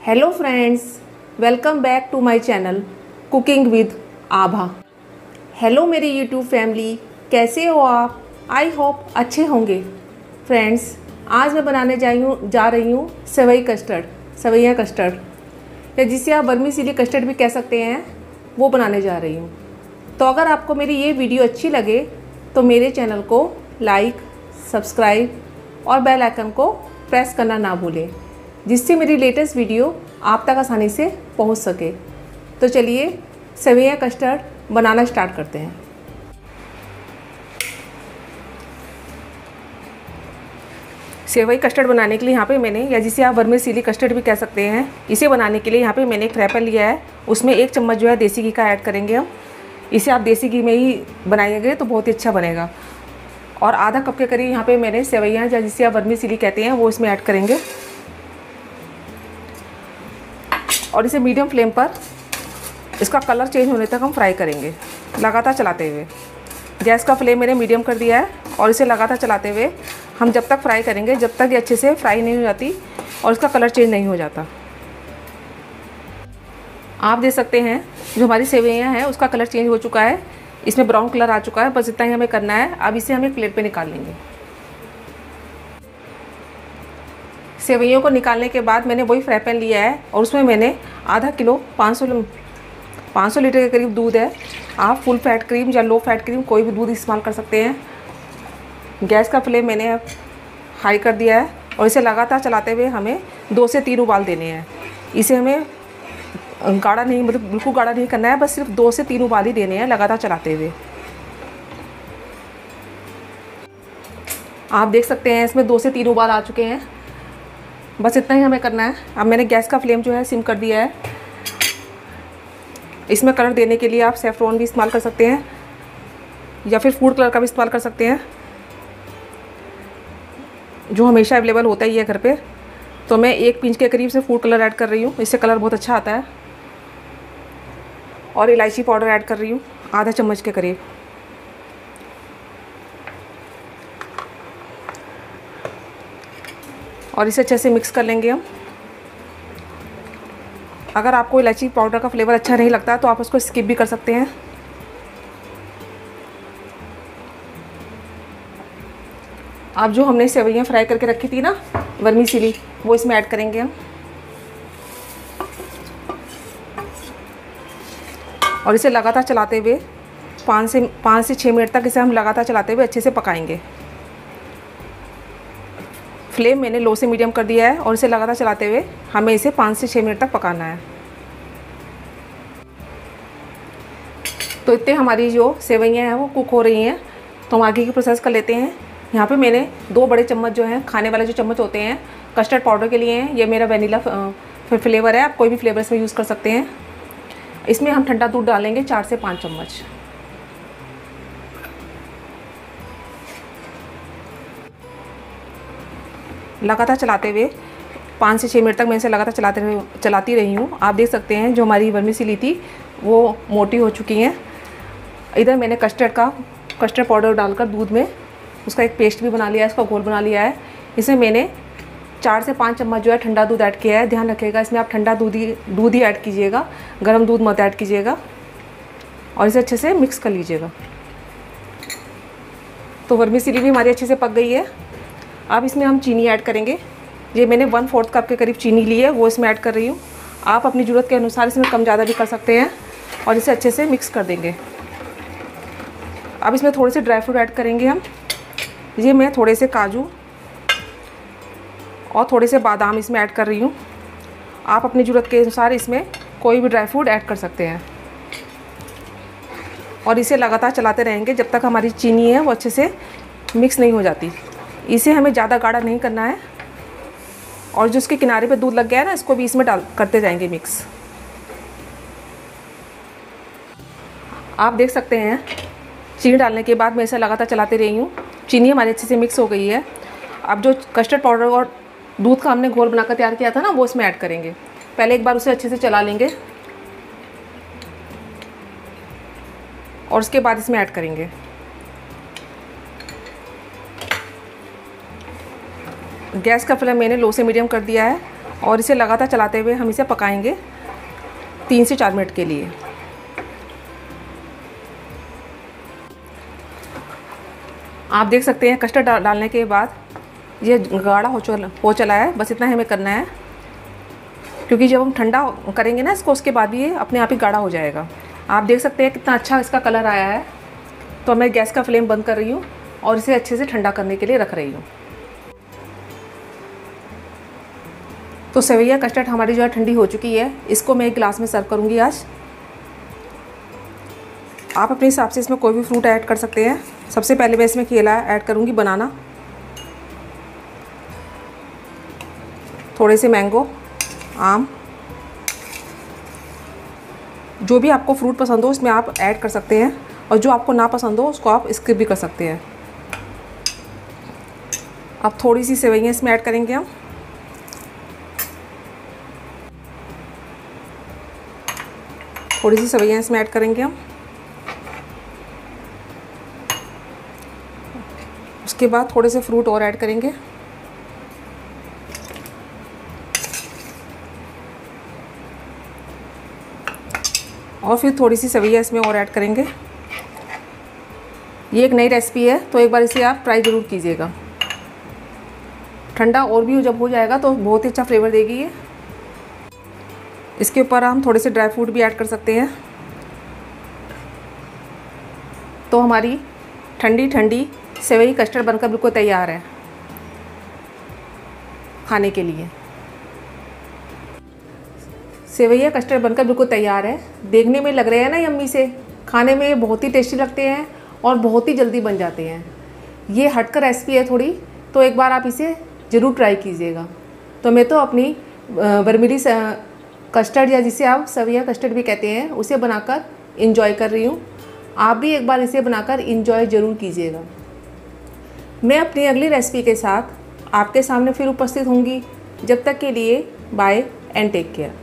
Hello friends, welcome back to my channel cooking with Abha. Hello मेरी YouTube family, कैसे हो आप? आई होप अच्छे होंगे। फ्रेंड्स, आज मैं बनाने जा रही हूँ सेवैयाँ कस्टर्ड या जिसे आप वर्मीसेली कस्टर्ड भी कह सकते हैं, वो बनाने जा रही हूँ। तो अगर आपको मेरी ये वीडियो अच्छी लगे तो मेरे चैनल को लाइक, सब्सक्राइब और बेल आइकन को प्रेस करना ना भूलें, जिससे मेरी लेटेस्ट वीडियो आप तक आसानी से पहुंच सके। तो चलिए सेवैयाँ कस्टर्ड बनाना स्टार्ट करते हैं। सेवई कस्टर्ड बनाने के लिए यहाँ पे मैंने, या जिसे आप वर्मीसेली कस्टर्ड भी कह सकते हैं, इसे बनाने के लिए यहाँ पे मैंने एक फ्राई पैन लिया है। उसमें 1 चम्मच जो है देसी घी का ऐड करेंगे हम। इसे आप देसी घी में ही बनाएंगे तो बहुत ही अच्छा बनेगा। और आधा कप के करीब यहाँ पे मैंने सेवैयाँ, या जिसे आप वर्मीसेली कहते हैं, वो इसमें ऐड करेंगे। और इसे मीडियम फ्लेम पर इसका कलर चेंज होने तक हम फ्राई करेंगे, लगातार चलाते हुए। गैस का फ्लेम मैंने मीडियम कर दिया है और इसे लगातार चलाते हुए हम जब तक फ्राई करेंगे, जब तक ये अच्छे से फ्राई नहीं हो जाती और इसका कलर चेंज नहीं हो जाता। आप देख सकते हैं जो हमारी सेवैयाँ हैं उसका कलर चेंज हो चुका है, इसमें ब्राउन कलर आ चुका है। बस इतना ही हमें करना है। अब इसे हम एक प्लेट पे निकाल लेंगे। सेवैयों को निकालने के बाद मैंने वही फ्राई पैन लिया है और उसमें मैंने आधा किलो 500 लीटर के करीब दूध है। आप फुल फैट क्रीम या लो फैट क्रीम कोई भी दूध इस्तेमाल कर सकते हैं। गैस का फ्लेम मैंने हाई कर दिया है और इसे लगातार चलाते हुए हमें 2 से 3 उबाल देने हैं। इसे हमें गाढ़ा नहीं, मतलब बिल्कुल गाढ़ा नहीं करना है, बस सिर्फ 2 से 3 उबाल ही देने हैं लगातार चलाते हुए। आप देख सकते हैं इसमें 2 से 3 उबाल आ चुके हैं। बस इतना ही हमें करना है। अब मैंने गैस का फ्लेम जो है सिम कर दिया है। इसमें कलर देने के लिए आप सैफरॉन भी इस्तेमाल कर सकते हैं या फिर फूड कलर का भी इस्तेमाल कर सकते हैं, जो हमेशा अवेलेबल होता ही है घर पे। तो मैं 1 पिंच के करीब से फूड कलर ऐड कर रही हूँ, इससे कलर बहुत अच्छा आता है। और इलायची पाउडर ऐड कर रही हूँ आधा चम्मच के करीब। और इसे अच्छे से मिक्स कर लेंगे हम। अगर आपको इलायची पाउडर का फ्लेवर अच्छा नहीं लगता तो आप उसको स्किप भी कर सकते हैं। अब जो हमने सेवैयाँ फ्राई करके रखी थी ना वर्मीसेली, वो इसमें ऐड करेंगे हम। और इसे लगातार चलाते हुए 5 से 6 मिनट तक इसे हम लगातार चलाते हुए अच्छे से पकाएंगे। फ्लेम मैंने लो से मीडियम कर दिया है और इसे लगातार चलाते हुए हमें इसे 5 से 6 मिनट तक पकाना है। तो इतने हमारी जो सेवैयाँ हैं वो कुक हो रही हैं। तो हम आगे की प्रोसेस कर लेते हैं। यहाँ पे मैंने 2 बड़े चम्मच जो हैं, खाने वाले जो चम्मच होते हैं कस्टर्ड पाउडर के लिए हैं। ये मेरा वेनिला फ्लेवर है, आप कोई भी फ्लेवर इसमें यूज़ कर सकते हैं। इसमें हम ठंडा दूध डालेंगे 4 से 5 चम्मच। लगातार चलाते हुए 5 से 6 मिनट तक मैं इसे लगातार चलाती रही हूँ। आप देख सकते हैं जो हमारी वर्मीसेली थी वो मोटी हो चुकी हैं। इधर मैंने कस्टर्ड पाउडर डालकर दूध में उसका एक पेस्ट भी बना लिया है, इसका घोल बना लिया है। इसमें मैंने 4 से 5 चम्मच जो है ठंडा दूध ऐड किया है। ध्यान रखिएगा इसमें आप ठंडा दूध ही ऐड कीजिएगा, गर्म दूध मत ऐड कीजिएगा। और इसे अच्छे से मिक्स कर लीजिएगा। तो वर्मीसेली भी हमारी अच्छे से पक गई है। अब इसमें हम चीनी ऐड करेंगे। ये मैंने 1/4 कप के करीब चीनी ली है, वो इसमें ऐड कर रही हूँ। आप अपनी ज़रूरत के अनुसार इसमें कम ज़्यादा भी कर सकते हैं। और इसे अच्छे से मिक्स कर देंगे। अब इसमें थोड़े से ड्राई फ्रूट ऐड करेंगे हम। ये मैं थोड़े से काजू और थोड़े से बादाम इसमें ऐड कर रही हूँ। आप अपनी ज़रूरत के अनुसार इसमें कोई भी ड्राई फ्रूट ऐड कर सकते हैं। और इसे लगातार चलाते रहेंगे जब तक हमारी चीनी है वो अच्छे से मिक्स नहीं हो जाती। इसे हमें ज़्यादा गाढ़ा नहीं करना है। और जो उसके किनारे पे दूध लग गया है ना, इसको भी इसमें करते जाएंगे मिक्स। आप देख सकते हैं चीनी डालने के बाद मैं इसे लगातार चलाते रही हूँ। चीनी हमारी अच्छे से मिक्स हो गई है। अब जो कस्टर्ड पाउडर और दूध का हमने घोल बनाकर तैयार किया था ना, वो इसमें ऐड करेंगे। पहले एक बार उसे अच्छे से चला लेंगे और उसके बाद इसमें ऐड करेंगे। गैस का फ्लेम मैंने लो से मीडियम कर दिया है और इसे लगातार चलाते हुए हम इसे पकाएंगे 3 से 4 मिनट के लिए। आप देख सकते हैं कस्टर्ड डालने के बाद ये गाढ़ा हो चला है। बस इतना हमें करना है, क्योंकि जब हम ठंडा करेंगे ना इसको, उसके बाद भी ये अपने आप ही गाढ़ा हो जाएगा। आप देख सकते हैं कितना अच्छा इसका कलर आया है। तो मैं गैस का फ्लेम बंद कर रही हूँ और इसे अच्छे से ठंडा करने के लिए रख रही हूँ। तो सेवैया कस्टर्ड हमारी जो है ठंडी हो चुकी है। इसको मैं एक गिलास में सर्व करूँगी आज। आप अपने हिसाब से इसमें कोई भी फ्रूट ऐड कर सकते हैं। सबसे पहले मैं इसमें केला ऐड करूँगी, बनाना, थोड़े से मैंगो, आम, जो भी आपको फ्रूट पसंद हो इसमें आप ऐड कर सकते हैं, और जो आपको ना पसंद हो उसको आप स्किप भी कर सकते हैं। अब थोड़ी सी सेवइयाँ इसमें ऐड करेंगे हम। थोड़ी सी सेवइयाँ इसमें ऐड करेंगे हम। उसके बाद थोड़े से फ्रूट और ऐड करेंगे। और फिर थोड़ी सी सेवइयाँ इसमें और ऐड करेंगे। ये एक नई रेसिपी है, तो एक बार इसे आप ट्राई ज़रूर कीजिएगा। ठंडा और भी जब हो जाएगा तो बहुत ही अच्छा फ्लेवर देगी ये। इसके ऊपर हम थोड़े से ड्राई फ्रूट भी ऐड कर सकते हैं। तो हमारी ठंडी ठंडी सेवई कस्टर्ड बनकर बिल्कुल तैयार है खाने के लिए। सेवैया कस्टर्ड बनकर बिल्कुल तैयार है। देखने में लग रहे हैं ना यम्मी से, खाने में बहुत ही टेस्टी लगते हैं और बहुत ही जल्दी बन जाते हैं। ये हटकर रेसिपी है थोड़ी, तो एक बार आप इसे ज़रूर ट्राई कीजिएगा। तो मैं तो अपनी बरमिली कस्टर्ड, या जिसे आप सेवैया कस्टर्ड भी कहते हैं, उसे बनाकर इंजॉय कर रही हूँ। आप भी एक बार इसे बनाकर इंजॉय ज़रूर कीजिएगा। मैं अपनी अगली रेसिपी के साथ आपके सामने फिर उपस्थित होंगी। जब तक के लिए बाय एंड टेक केयर।